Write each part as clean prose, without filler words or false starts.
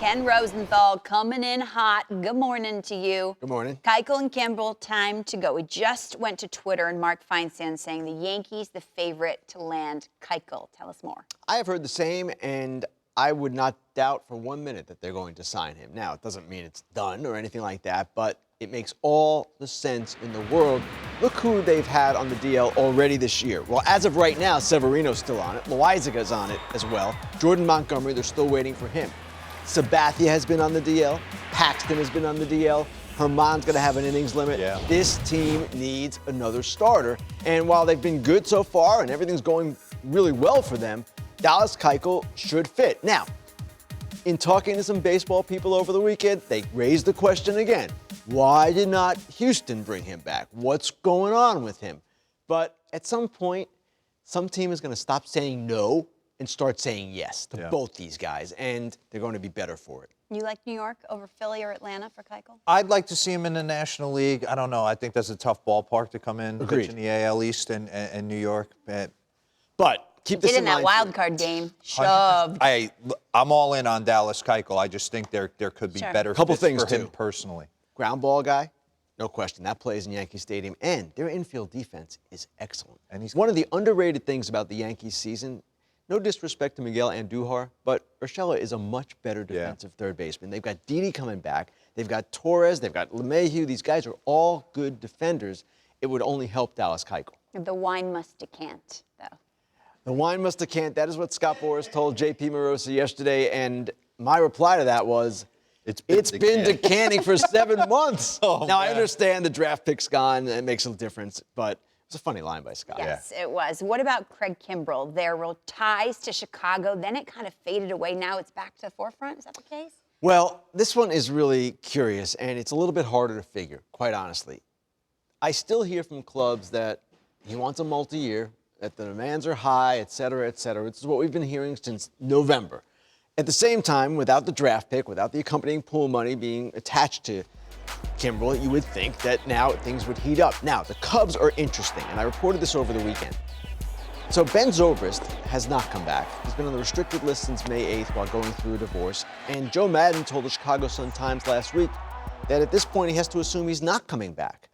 Ken Rosenthal coming in hot. Good morning to you. Good morning. Keuchel and Kimbrel, time to go. We just went to Twitter, and Mark Feinsand saying the Yankees the favorite to land Keuchel. Tell us more. I have heard the same, and I would not doubt for 1 minute that they're going to sign him. Now, it doesn't mean it's done or anything like that, but it makes all the sense in the world. Look who they've had on the DL already this year. Well, as of right now, Severino's still on it. Loizaga's on it as well. Jordan Montgomery, they're still waiting for him. Sabathia has been on the DL. Paxton has been on the DL. Herman's going to have an innings limit. Yeah. This team needs another starter. And while they've been good so far and everything's going really well for them, Dallas Keuchel should fit. Now, in talking to some baseball people over the weekend, they raised the question again. Why did not Houston bring him back? What's going on with him? But at some point, some team is going to stop saying no and start saying yes to both these guys, and they're going to be better for it. You like New York over Philly or Atlanta for Keuchel? I'd like to see him in the National League. I don't know. I think that's a tough ballpark to come in. Agreed. Pitch in the AL East and New York. But keep this Did in in that mind. wild card game. Shoved. I'm all in on Dallas Keuchel. I just think there could be better Couple fits things, for him too. personally. Ground ball guy, no question. That plays in Yankee Stadium, and their infield defense is excellent. And he's one of the underrated things about the Yankees season. No disrespect to Miguel Andujar, but Urshela is a much better defensive third baseman. They've got Didi coming back. They've got Torres. They've got LeMahieu. These guys are all good defenders. It would only help Dallas Keuchel. The wine must decant, though. The wine must decant. That is what Scott Boras told J.P. Morosi yesterday, and my reply to that was, It's been decanting for 7 months. Oh, now, man. I understand the draft pick's gone. It makes a difference, but it's a funny line by Scott. Yes, it was. What about Craig Kimbrel? There were ties to Chicago. Then it kind of faded away. Now it's back to the forefront. Is that the case? Well, this one is really curious, and it's a little bit harder to figure, quite honestly. I still hear from clubs that he wants a multi-year, that the demands are high, et cetera, et cetera. This is what we've been hearing since November. At the same time, without the draft pick, without the accompanying pool money being attached to Kimbrel, you would think that now things would heat up. Now, the Cubs are interesting, and I reported this over the weekend. So Ben Zobrist has not come back. He's been on the restricted list since May 8th while going through a divorce. And Joe Madden told the Chicago Sun-Times last week that at this point he has to assume he's not coming back.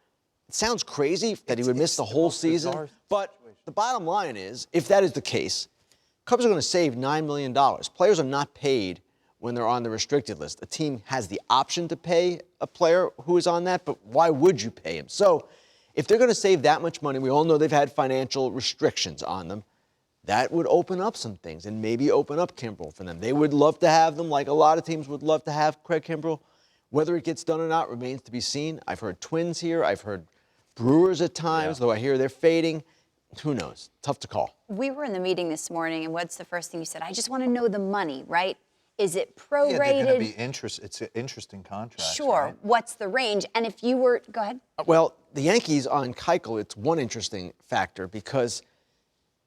It sounds crazy that he would miss the whole season, but the bottom line is, if that is the case, Cubs are going to save $9 million. Players are not paid when they're on the restricted list. A team has the option to pay a player who is on that, but why would you pay him? So if they're going to save that much money, we all know they've had financial restrictions on them, that would open up some things and maybe open up Kimbrel for them. They would love to have them, like a lot of teams would love to have Craig Kimbrel. Whether it gets done or not remains to be seen. I've heard Twins here. I've heard Brewers at times, though I hear they're fading. Who knows? Tough to call. We were in the meeting this morning, and what's the first thing you said? I just want to know the money, right? Is it prorated? Yeah, they're going to be it's an interesting contract. Sure. Right? What's the range? And if you were, go ahead. Well, the Yankees on Keuchel, it's one interesting factor because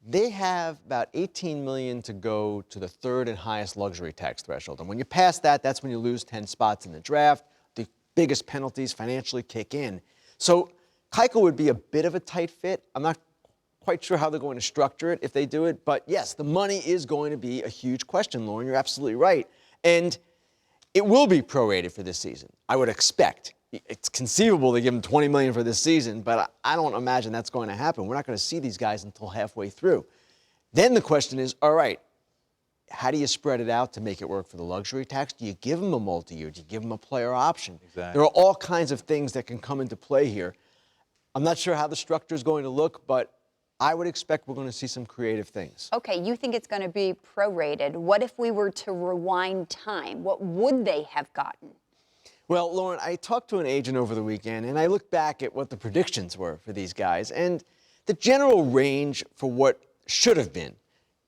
they have about $18 million to go to the third and highest luxury tax threshold. And when you pass that, that's when you lose 10 spots in the draft. The biggest penalties financially kick in. So Keuchel would be a bit of a tight fit. I'm not quite sure how they're going to structure it if they do it. But yes, the money is going to be a huge question, Lauren. You're absolutely right. And it will be prorated for this season, I would expect. It's conceivable they give them $20 million for this season, but I don't imagine that's going to happen. We're not going to see these guys until halfway through. Then the question is, all right, how do you spread it out to make it work for the luxury tax? Do you give them a multi-year? Do you give them a player option? Exactly. There are all kinds of things that can come into play here. I'm not sure how the structure is going to look, but I would expect we're going to see some creative things. Okay, you think it's going to be prorated. What if we were to rewind time? What would they have gotten? Well, Lauren, I talked to an agent over the weekend, and I looked back at what the predictions were for these guys, and the general range for what should have been.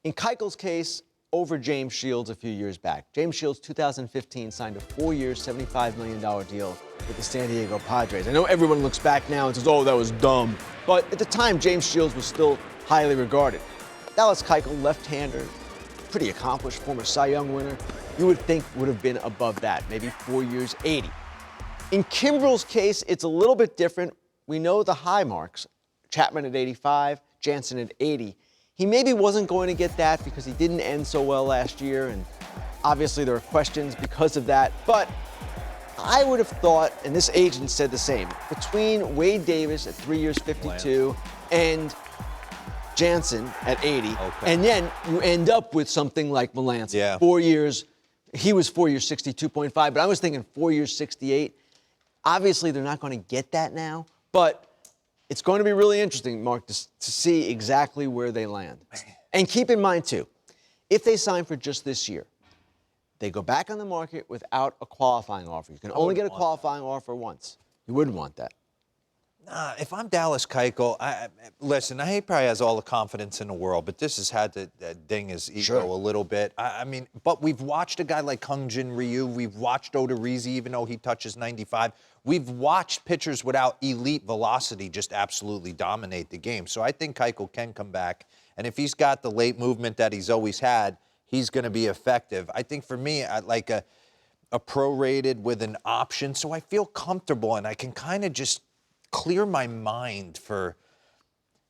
In Keuchel's case, over James Shields a few years back. James Shields, 2015, signed a 4-year, $75 million deal with the San Diego Padres. I know everyone looks back now and says, oh, that was dumb. But at the time, James Shields was still highly regarded. Dallas Keuchel, left-hander, pretty accomplished, former Cy Young winner, you would think would have been above that, maybe 4 years, 80. In Kimbrel's case, it's a little bit different. We know the high marks, Chapman at 85, Jansen at 80. He maybe wasn't going to get that because he didn't end so well last year, and Obviously, there are questions because of that, but I would have thought, and this agent said the same, between Wade Davis at 3 years, 52, and Jansen at 80, and then you end up with something like Melancon. Yeah. 4 years, he was 4 years, 62.5, but I was thinking 4 years, 68. Obviously, they're not going to get that now, but it's going to be really interesting, Mark, to see exactly where they land. And keep in mind, too, if they sign for just this year, they go back on the market without a qualifying offer. You can only get a qualifying offer once. You wouldn't want that. Nah, if I'm Dallas Keuchel, listen, he probably has all the confidence in the world, but this has had to ding his ego a little bit. I mean, but we've watched a guy like Kung Jin Ryu. We've watched Odorizzi, even though he touches 95. We've watched pitchers without elite velocity just absolutely dominate the game. So I think Keuchel can come back, and if he's got the late movement that he's always had, he's going to be effective. I think for me, I'd like a prorated with an option, so I feel comfortable and I can kind of just clear my mind for,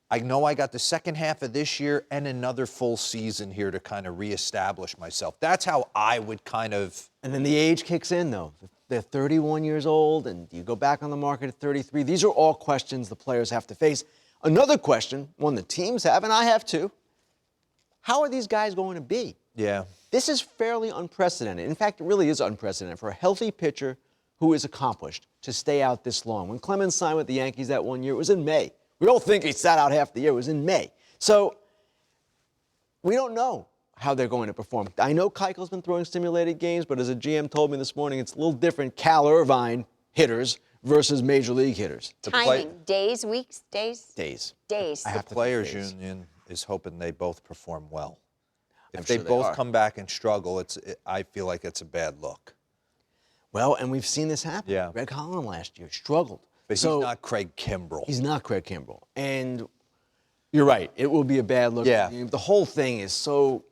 I know I got the second half of this year and another full season here to kind of reestablish myself. That's how I would kind of. And then the age kicks in, though. They're 31 years old, and you go back on the market at 33. These are all questions the players have to face. Another question, one the teams have, and I have too, how are these guys going to be? Yeah. This is fairly unprecedented. In fact, it really is unprecedented for a healthy pitcher who is accomplished to stay out this long. When Clemens signed with the Yankees that 1 year, it was in May. We don't think he sat out half the year. It was in May. So we don't know how they're going to perform. I know Keuchel's been throwing stimulated games, but as a GM told me this morning, it's a little different Cal Irvine hitters versus Major League hitters. Timing, days, weeks, days? Days. Days. The Players Union is hoping they both perform well. If I'm they sure they both are. come back and struggle, I feel like it's a bad look. Well, and we've seen this happen. Yeah. Greg Holland last year struggled. But he's not Craig Kimbrel. He's not Craig Kimbrel. And you're right. It will be a bad look. Yeah. The whole thing is so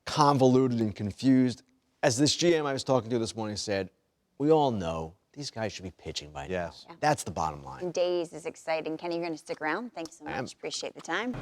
convoluted and confused. As this GM I was talking to this morning said, we all know these guys should be pitching by now. Yes. That's the bottom line. And days is exciting. Kenny, you're going to stick around. Thanks so much. Appreciate the time.